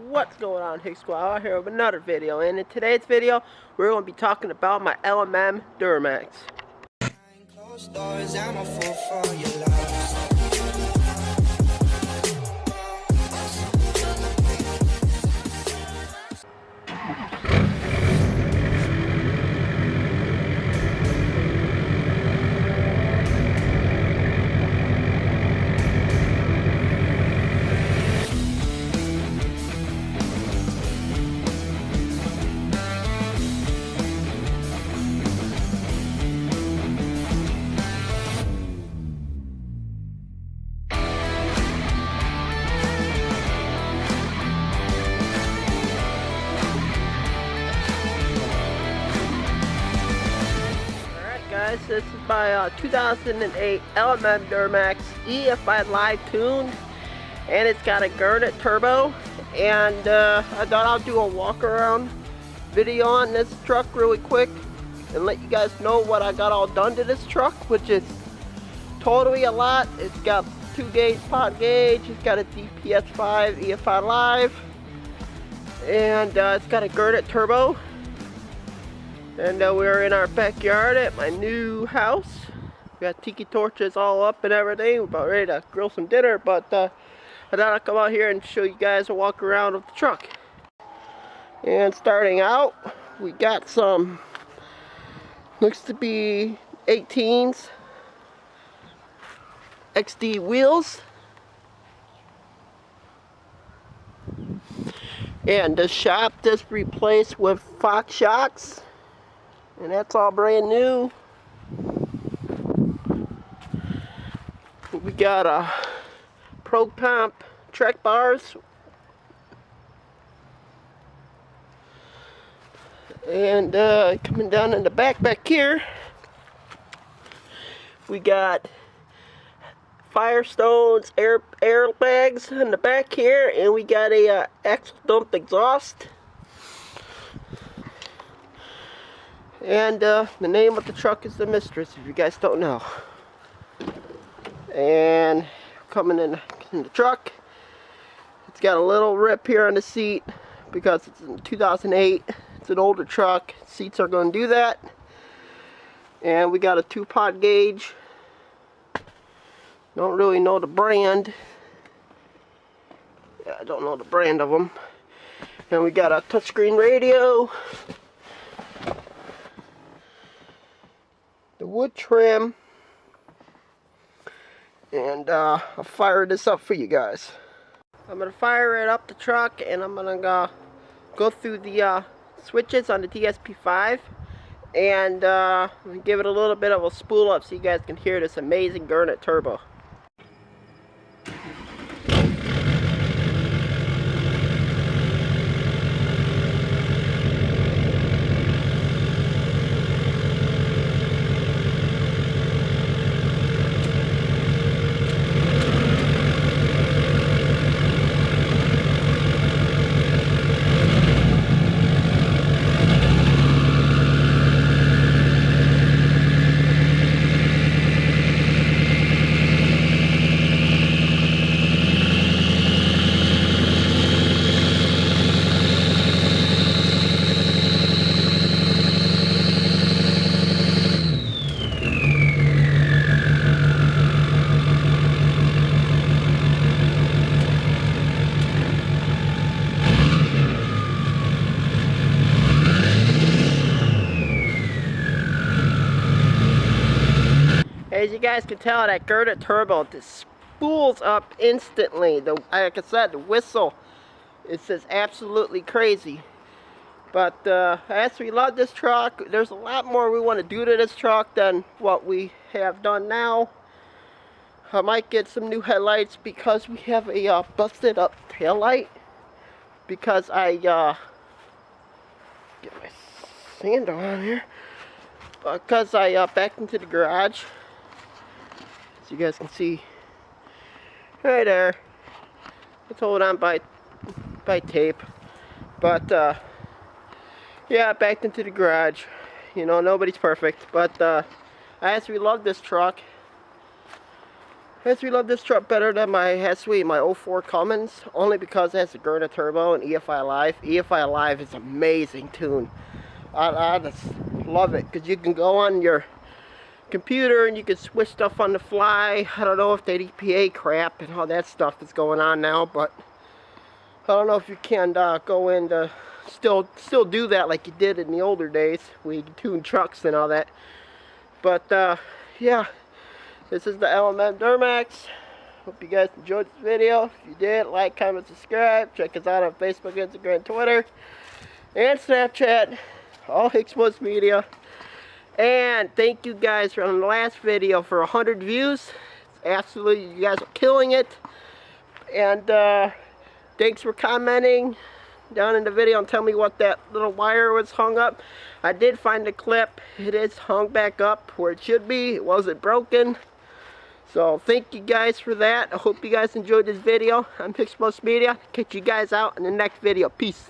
What's going on, Higgs Squad? Out here with another video, and in today's video we're going to be talking about my LMM Duramax. Closed doors, I'm a fool for your love. Guys, this is my 2008 LMM Duramax EFI Live tuned, and it's got a Gurnett turbo. And I thought I'll do a walk around video on this truck really quick and let you guys know what I got all done to this truck, which is totally a lot. It's got 2-gauge pod gauge, it's got a DPS5 EFI Live, and it's got a Gurnett turbo. And we're in our backyard at my new house. We got tiki torches all up and everything. We're about ready to grill some dinner, but I thought I'd come out here and show you guys a walk around of the truck. And starting out, we got some, looks to be 18s XD wheels. And the shop just replaced with Fox shocks. And that's all brand new. We got a Pro Comp Trek bars. And coming down in the back here, we got Firestone's airbags in the back here, and we got a axle dump exhaust. And the name of the truck is the Mistress, if you guys don't know. And coming in the truck, it's got a little rip here on the seat because it's in 2008. It's an older truck. Seats are going to do that. And we got a 2-pod gauge. Don't really know the brand. Yeah, I don't know the brand of them. And we got a touchscreen radio. The wood trim, and I'll fire this up for you guys. I'm gonna fire it up the truck, and I'm gonna go through the switches on the DSP5 and give it a little bit of a spool up so you guys can hear this amazing Gurnett turbo. As you guys can tell, that Gurnett turbo just spools up instantly. Like I said, the whistle is just absolutely crazy. But as we love this truck, there's a lot more we want to do to this truck than what we have done now. I might get some new headlights because we have a busted up tail light. Because I get my sander on here. Because I backed into the garage. So you guys can see right there. It's hold on by tape. But yeah, backed into the garage. You know, nobody's perfect. But I actually love this truck. Guys, we love this truck better than my Hesui, my 04 Cummins, only because it has a Gurna turbo and EFI Live. EFI Live is an amazing tune. I just love it because you can go on your computer and you can switch stuff on the fly. I don't know if that EPA crap and all that stuff is going on now, but I don't know if you can go in to still do that like you did in the older days. We tune trucks and all that. But yeah. This is the LMM Duramax. Hope you guys enjoyed this video. If you did, like, comment, subscribe. Check us out on Facebook, Instagram, Twitter, and Snapchat. All Hickswoods Media. And thank you guys for on the last video for 100 views. It's absolutely, you guys are killing it. And thanks for commenting down in the video and tell me what that little wire was hung up. I did find the clip. It is hung back up where it should be. It wasn't broken. So thank you guys for that. I hope you guys enjoyed this video. I'm Hickswoods Media. Catch you guys out in the next video. Peace.